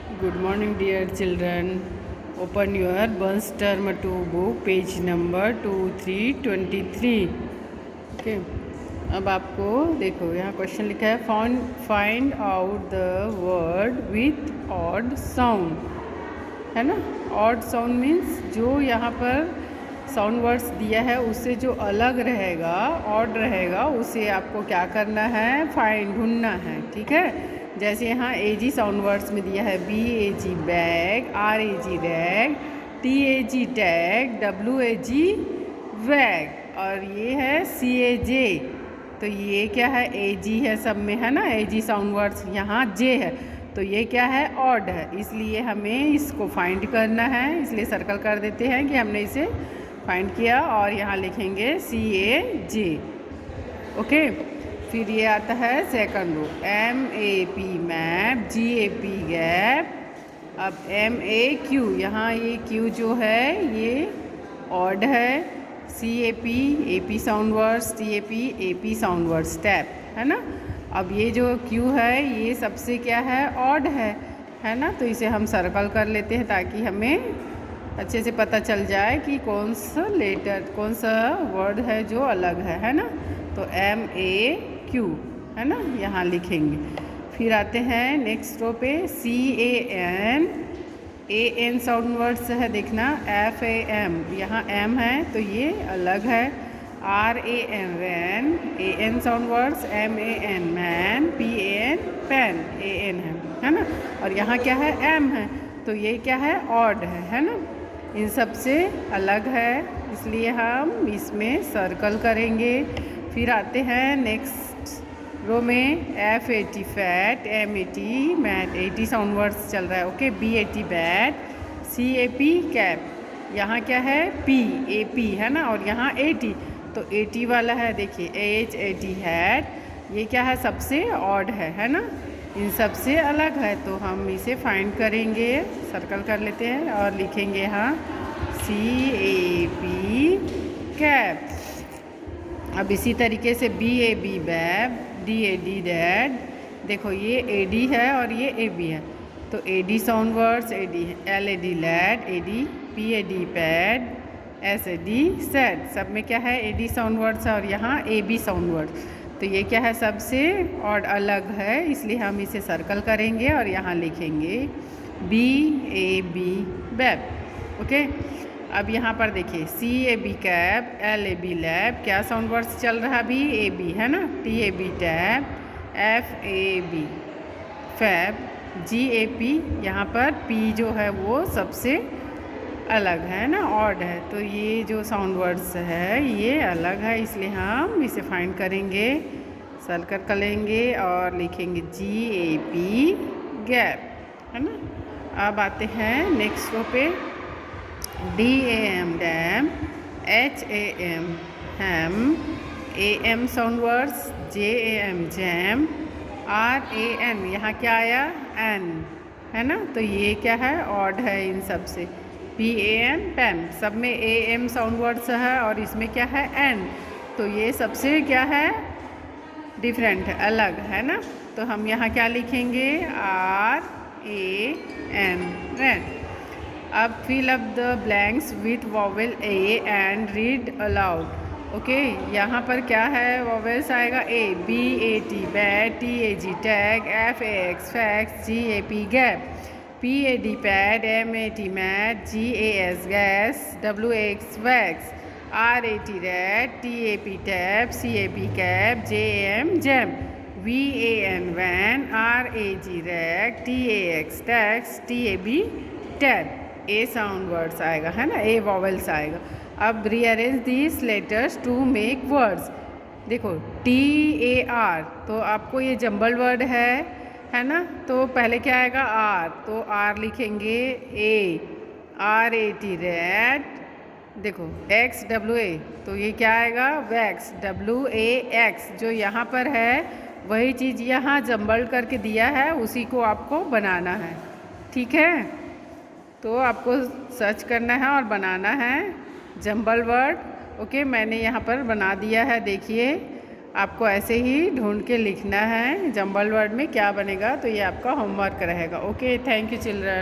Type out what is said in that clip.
Good morning, dear children. Open your Burns Term 2 book, page number 2323. Okay. अब आपको देखो यहाँ क्वेश्चन लिखा है find out the word with odd sound, है ना। ऑड साउंड मीन्स जो यहाँ पर साउंड वर्ड्स दिया है उससे जो अलग रहेगा, ऑड रहेगा, उसे आपको क्या करना है, फाइंड, ढूंढना है। ठीक है। जैसे यहाँ ए जी साउंड वर्ड्स में दिया है B A G bag, R A G rag, T A G tag, W A G wag, और ये है सी ए जे। तो ये क्या है, ए जी है सब में, है ना। ए जी साउंड वर्ड्स, यहाँ जे है, तो ये क्या है, ऑड है, इसलिए हमें इसको फाइंड करना है। इसलिए सर्कल कर देते हैं कि हमने इसे फाइंड किया, और यहाँ लिखेंगे सी ए जे। ओके। फिर ये आता है second row, M A P map, G A P gap. अब एम ए क्यू, यहाँ ये क्यू जो है ये ऑड है। C A P sound words, T A P sound words, tap, है ना। अब ये जो क्यू है ये सबसे क्या है, ऑड है ना। तो इसे हम सर्कल कर लेते हैं ताकि हमें अच्छे से पता चल जाए कि कौन सा लेटर, कौन सा वर्ड है जो अलग है ना। तो एम ए क्यू, है ना, यहाँ लिखेंगे। फिर आते हैं नेक्स्ट रो पे, C A N sound words है, देखना, एफ ए एम, यहाँ एम है तो ये अलग है। R A N ran, A N sound words, M A N man, P A N pen, A N है ना। और यहाँ क्या है, एम है, तो ये क्या है, ऑड है ना। इन सब से अलग है, इसलिए हम इसमें सर्कल करेंगे। फिर आते हैं नेक्स्ट रो में, F A T fat, M A T mat, A T sound words चल रहा है। Okay. B A T bat, C A P cap, यहाँ क्या है, पी ए पी, है ना। और यहाँ ए टी, तो ए टी वाला है, देखिए एच ए टी हैट, ये क्या है, सबसे ऑड है ना। इन सब से अलग है, तो हम इसे फाइंड करेंगे, सर्कल कर लेते हैं और लिखेंगे यहाँ सी ए पी कैप। अब इसी तरीके से B A B bab, D A D dad, देखो ये ए डी है और ये ए बी है, तो A D sound words, A D, L A D lead, A D, P A D pad, S A D said, सब में क्या है, ए डी साउंड वर्ड्स है। और यहाँ ए बी साउंड वर्ड्स, तो ये क्या है, सबसे और अलग है, इसलिए हम इसे सर्कल करेंगे और यहाँ लिखेंगे B A B bab. Okay. अब यहाँ पर देखिए, C A B cab, L A B lab, क्या साउंड वर्ड्स चल रहा है, बी ए बी, है ना। T A B tab, F A B fab, G A P, यहाँ पर पी जो है वो सबसे अलग है ना, ऑड है, तो ये जो साउंड वर्ड्स है ये अलग है, इसलिए हम इसे फाइंड करेंगे, सर्कल करेंगे और लिखेंगे जी ए पी गैप, है ना। अब आते हैं नेक्स्ट रो पे, D A M dam, H A M ham, A M sound words, J A M jam, R A N, यहाँ क्या आया, एन, है ना। तो ये क्या है, ऑड है इन सब से। पी ए एन पेन, सब में ए एम साउंड वर्ड्स है और इसमें क्या है, एन, तो ये सबसे क्या है, डिफरेंट है, अलग है ना। तो हम यहाँ क्या लिखेंगे, आर ए एन, रैन। अब fill up the blanks with vowel A and read aloud. Okay. यहाँ पर क्या है, वॉवेल्स आएगा, A B A T bat, T A G tag, F A X fax, G A P gap, P A D pad, M A T mat, G A S gas, W A X wax, R A T rat, T A P tap, C A P cap, J A M jam, we A N van, R A G rack, T A X tax, T A B tab, A sound words आएगा, है ना, A vowels आएगा। अब rearrange these letters to make words. देखो T A R, तो आपको ये jumble word है ना। तो पहले क्या आएगा, आर, तो आर लिखेंगे, ए, आर ए टी रैट, देखो एक्स डब्ल्यू ए, तो ये क्या आएगा, वैक्स, डब्ल्यू ए एक्स, जो यहाँ पर है वही चीज़ यहाँ जंबल करके दिया है, उसी को आपको बनाना है। ठीक है, तो आपको सर्च करना है और बनाना है जंबल वर्ड। ओके। मैंने यहाँ पर बना दिया है, देखिए आपको ऐसे ही ढूंढ के लिखना है जंबल वर्ड में क्या बनेगा, तो ये आपका होमवर्क रहेगा। Okay, thank you children.